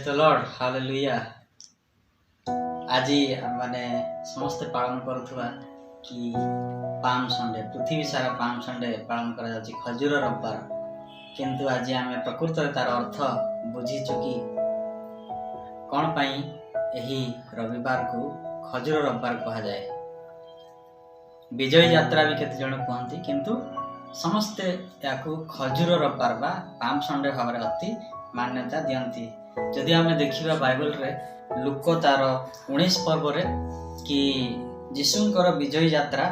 Praise the lord hallelujah. आज माने समस्ते पालन करुवा कि पाम संडे पृथ्वी सारा पाम संडे पालन करा जाछि खजूर रविवार। किंतु आज आम प्रकृत तार अर्थ बुझीचु कि कौन पाई एही रविवार को खजूर रविवार कहा जाए। विजय यात्रा भी केते जण कहती किंतु समस्ते याकू खजूर रविवार बा पाम संडे भाव अति मान्यता दियंती। जदि आम देखा बाइबल रे लुक तार 19 पर्व रे कि यीशुंकर विजय यात्रा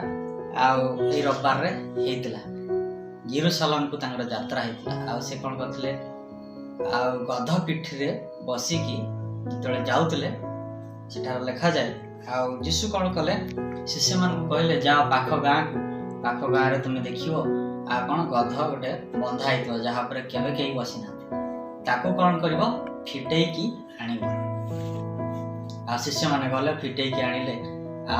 आउ रविवार रे हेतिला यरूशलेम को तांकर यात्रा हेतिला। आउ से कोन करथिले आ गध पिठी रे बसिकी जतले जाउतले सेठार लिखा जाए। आउ यीशु कोन कले शिष्य मान को कहले जाओ पाख गाँ रे तुम देखियो आ कोन गध गोटे बंधा हेतो जहा पर केबे केही बसिना ताको कोन करबो फिटेई की आनिबो। आ शिष्य माने गले फिटेई की आनिले। आ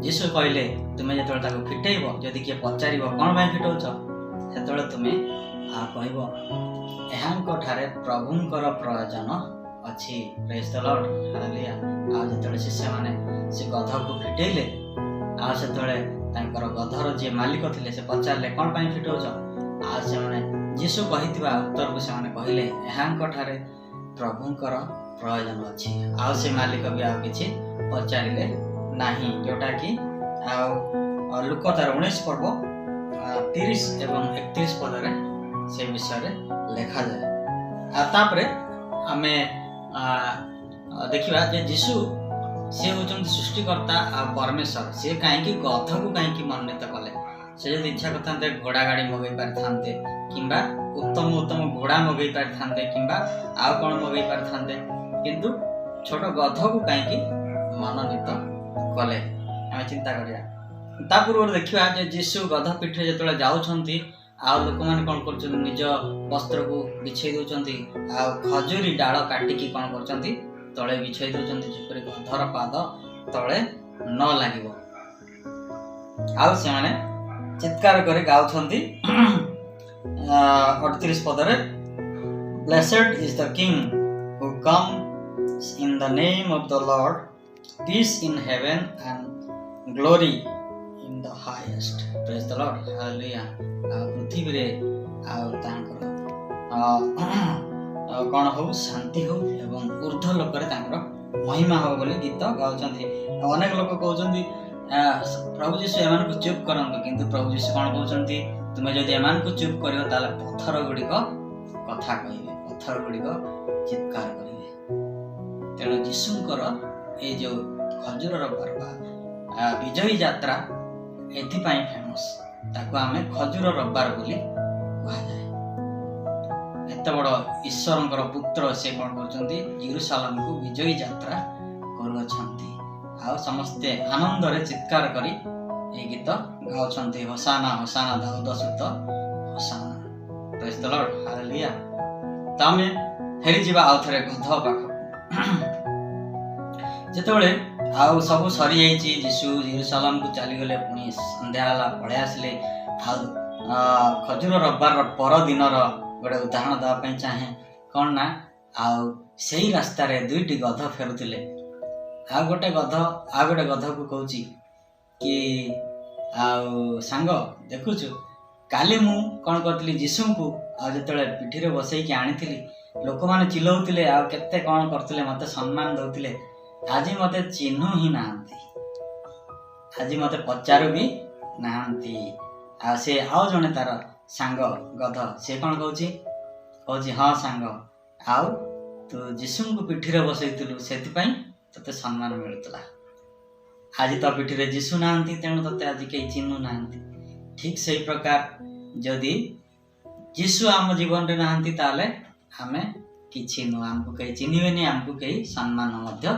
यीशु कहले तुमे जतले ताको फिटेइबो जदि के पचारिबो कोन भाई फिटौछ सेतले तुमे आ कहबो एहांको ठारे प्रभुंकर प्रयोजन अछि। Praise the lord hallelujah. आ जतले शिष्य माने से गध को फिटेइले आ सेतले तांकर गधर जे मालिक थिले से पचारले कोन भाई फिटौछ आ से माने यीशु कहितबा उत्तर को से माने कहिले एहांको ठारे प्रभुंकर प्रयोजन अछि। आ से मालिक भी आ किछि पचारिले नाही जोटा कि आ लुक तार 19 पर्व 30 एवं 31 पद रे से विषय रे लिखा जाए। आ तापरे आमे देखिबा जे यीशु से होचंती सृष्टिकर्ता आ परमेश्वर से काहे कि गध को काहे कि मान्यता कले। से जदि इच्छा करते घोड़ा गाड़ी मगई पारिथान्ते किंबा उत्तम उत्तम घोड़ा मगई पारिथान्ते किंबा आउ कौन मगई पारिथान्ते किंतु छोट गध को कहीं मनोनीत कले। आम चिंता करिया ता पूर्व देखिबा जे यीशु गध पीठे जतले जाउछंती आ लोक माने कोन करछन निज वस्त्र को बिछेई दोचंती आ खजूरी डाळ काटिकी कोन करछंती तळे बिछेई दोचंती जेपरि गधर पाद तळे न लागिवो। आ से माने चित्कार करे गाउछंती 38 पदरे blessed is the king who comes in the name of the lord peace in heaven and glory in the highest. Praise the lord hallelujah. पृथ्वी रे आ तांकर कोन हो शांति हो एवं ऊर्ध्व लोक रे तांकर महिमा हो बोली गीत गाउछंती। अनेक लोक कहउछंती प्रभु यीशु एमान को चुप करंतु किंतु प्रभु यीशु कोन कहउछंती तुमे जदि एमान को चुप करियो ताले पत्थर गुडी को कथा कहिबे पत्थर गुडी को चित्कार करिवे। तेणु यीशुंकर ए जो खजूर रविवार विजय यात्रा एथि पई फेमस ताको आमे खजूर रविवार बोली कहा जाए। एते बड़ ईश्वरंकर पुत्र से कोन करछंती यरूशलेम को विजय यात्रा करूछंती। आ समस्ते आनंद रे चित्कार करी ए गीत गाउछंती होसाना होसाना दाऊद सुत होसाना। Praise the lord hallelujah. तामे फेरी जीवा आउ थरे गध पाख जेतबेले आउ सब सरी जाइछि यीशु यरूशलेम को चली गले पुनी संध्या हला पळे आसले। खजूर रविवार पर दिन गोटे उदाहरण देवा ପାଇଁ चाहे कौन ना आउ सेही रास्ता रे दुईटी गध फेरुतिले। आ गोटे गध को कहूची कि आउ सांग देखुछु काली मु कौन करथिली यीशु को आ जतले पिठी रे बसई के आनिथिली लोक माने चिल्लाउतिले आ केते कौन करथिले मते सम्मान दउतिले आज मते चिन्हु ही नांती आज मते पचारू भी नांती। आ से आउ जने तार सांग गध से कौन कहूची हाँ सांग आउ तू यीशु को पिठी रे बसैतिलु सेति पई तते सम्मान मिलुतला। आज तो पिठी रे यीशु नांती तेणु तते आज के चिन्हु नांती। ठीक सही प्रकार जदि यीशु आम जीवन रे नांती ताले हमें किछि न हमको कहीं चिन्हबेनी हमको कहीं सम्मान मध्य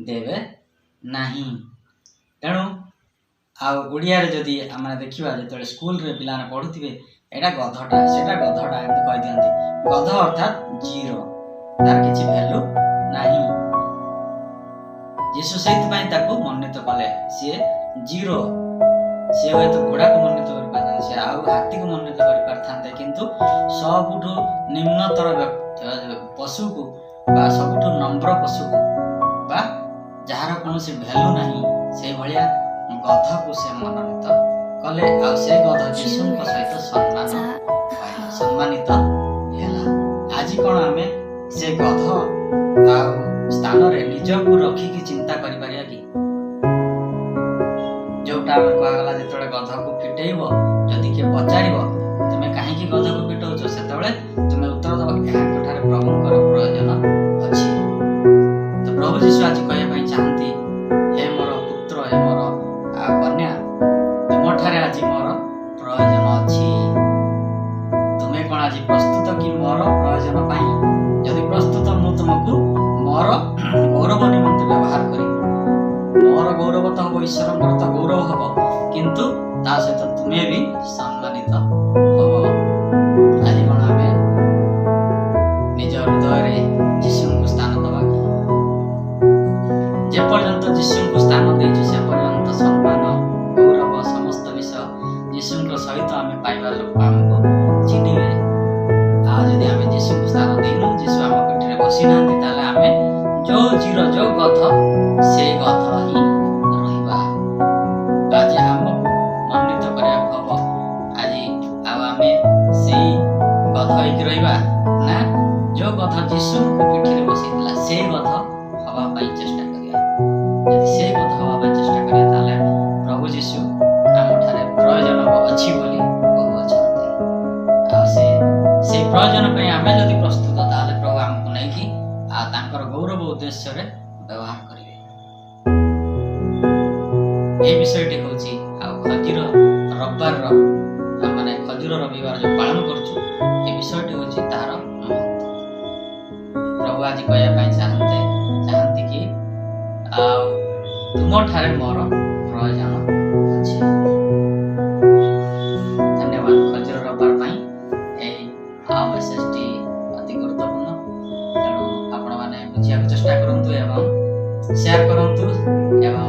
देवे नाही। तेणु आ ओडिया रे जदि आमे देखिबा जतले स्कूल रे पिलाने पढुथिबे एटा गधटा सेटा गधटा एमति कहि दियंती गध अर्थात जीरो तार किछि वैल्यू नाही। यीशु सहित पई ताको मन्नित कले से जीरो से होय तो घोड़ा को मन्नित कर पाता से आउ हाथी को मन्नित कर पारथांते किंतु सबुठु निम्नतर पशु को ବା ସବୁଠୁ ନମ୍ର ପଶୁକୁ ବା ଯାହାର କୌଣସି ଭ୍ୟାଲୁ ନାହିଁ ସେଇଭଳିଆ ଗଧକୁ ସେ ମନୋନୀତ କଲେ। ଆଉ ସେ ଗଧ ଯୀଶୁଙ୍କ ସହିତ ସମ୍ମାନିତ ହେଲା। ଆଜି କଣ ଆମେ ସେ ଗଧ ଆଉ ସ୍ଥାନରେ ନିଜକୁ ରଖିକି ଚିନ୍ତା କରିପାରିବା କି? ଯୋଉଟା ଆମେ କୁହାଗଲା ଯେତେବେଳେ ଗଧକୁ ଫିଟେଇବ, ଯଦି କିଏ ପଚାରିବ ତୁମେ କାହିଁକି ଗଧକୁ ଫିଟଉଛ, ସେତେବେଳେ ତୁମେ ଉତ୍ତର ଦେବ ଏହାଙ୍କଠାରେ ପ୍ରଭୁଙ୍କର ପ୍ରୟୋଜନ ଅଛି। ତ ପ୍ରଭୁ ଯୀଶୁ ଆଜି କହିବା ପାଇଁ ଚାହାନ୍ତି, ହେ ମୋର ପୁତ୍ର, ହେ ମୋର କନ୍ୟା, ତୁମଠାରେ ଆଜି ମୋର ପ୍ରୟୋଜନ ଅଛି। ତୁମେ କଣ ଆଜି ପ୍ରସ୍ତୁତ କି ମୋର ପ୍ରୟୋଜନ ପାଇଁ? ଯଦି ପ୍ରସ୍ତୁତ, ମୁଁ ତୁମକୁ ମୋର ଗୌରବ ନିମନ୍ତେ ବ୍ୟବହାର କରିବି। ମୋର ଗୌରବ ତ ହବ, ଈଶ୍ୱରଙ୍କର ତ ଗୌରବ ହବ, କିନ୍ତୁ ତା ସହିତ ତୁମେ ବି ସମ୍ମାନିତ ହବ। ଆଜି କଣ ଆମେ ନିଜ ହୃଦୟରେ ଯୀଶୁଙ୍କୁ ସ୍ଥାନ ଦେବା କି? ଯେ ପର୍ଯ୍ୟନ୍ତ ଯୀଶୁଙ୍କୁ ସ୍ଥାନ ଦେଇଛୁ ସେ ପର୍ଯ୍ୟନ୍ତ ସମ୍ମାନ, ଗୌରବ, ସମସ୍ତ ବିଷୟ ଯୀଶୁଙ୍କ ସହିତ ଆମେ ପାଇବା ଲୋକ ଆମକୁ ଚିହ୍ନିବେ। ଆଉ ଯଦି ଆମେ ଯୀଶୁଙ୍କୁ ସ୍ଥାନ ଦେଇନୁ, ଯୀଶୁ ଆମ ପିଠିରେ ବସି ନାହାନ୍ତି, ତାହେଲେ ଆମେ ଯୋଉ ଚିର ଯୋଉ ଗଧ ସେଇ ଗଧ ହିଁ ରହିବା। ଆଜି ଆମକୁ ମନୋନୀତ କରିବାକୁ ହବ। ଆଜି ଆଉ ଆମେ ସେଇ ଗଧ ହେଇକି ରହିବା ନା ଯୋଉ ଗଧ ଯୀଶୁଙ୍କୁ ପିଠିରେ ବସେଇଥିଲା ସେଇ ଗଧ ହବା ପାଇଁ ଚେଷ୍ଟା କରିବା। ଯଦି ସେଇ ଗଧ ହବା ପାଇଁ ଚେଷ୍ଟା କରିବା, ତାହେଲେ ପ୍ରଭୁ ଯୀଶୁ ଆମଠାରେ ପ୍ରୟୋଜନ ଅଛି ବୋଲି କହୁଅଛନ୍ତି। ଆଉ ସେଇ ପ୍ରୟୋଜନ ପାଇଁ ଆମେ ଯଦି ପ୍ରସ୍ତୁତ, ତାହେଲେ ପ୍ରଭୁ ଆମକୁ ନେଇକି ଆଉ ତାଙ୍କର ଗୌରବ ଉଦ୍ଦେଶ୍ୟରେ ବ୍ୟବହାର କରିବେ। এই বিষয়টি হচ্ছে খଜିର ରବିବାରର ମାନେ ଖଜୁର ରବିବାର ଯୋଉ ପାଳନ କରୁଛୁ, ଏ ବିଷୟଟି ହଉଛି ତାହାର ମହତ୍ତ୍ୱ। ପ୍ରଭୁ ଆଜି କହିବା ପାଇଁ ଚାହାନ୍ତି କି ଆଉ ତୁମଠାରେ ମୋର ପ୍ରୟୋଜନ ଅଛି। ଧନ୍ୟବାଦ। ଖଜୁର ରବିବାର ପାଇଁ ଏହି ମେସେଜଟି ଅତି ଗୁରୁତ୍ୱପୂର୍ଣ୍ଣ। ତେଣୁ ଆପଣମାନେ ବୁଝିବାକୁ ଚେଷ୍ଟା କରନ୍ତୁ ଏବଂ ସେୟାର କରନ୍ତୁ ଏବଂ